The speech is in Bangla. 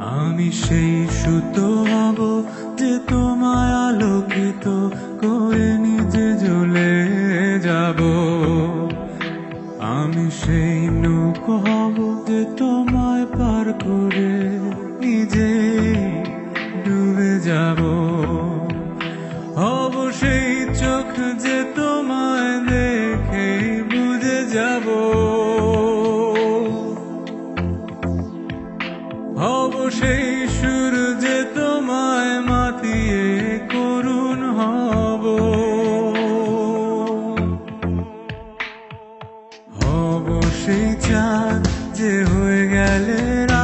আমি সেই সুতো হব যে তোমায় আলোকিত করে নিজে জ্বলে যাব। আমি সেই নৌকো হব যে তোমায় পার করে নিজে ডুবে যাব। হব সেই চোখ যে তোমায় দেখে বুঝে যাব। হব সেই সুর যে তোমায় মাতিয়ে করুণ হব। হব সেই চাঁদ যে হয়ে গেলে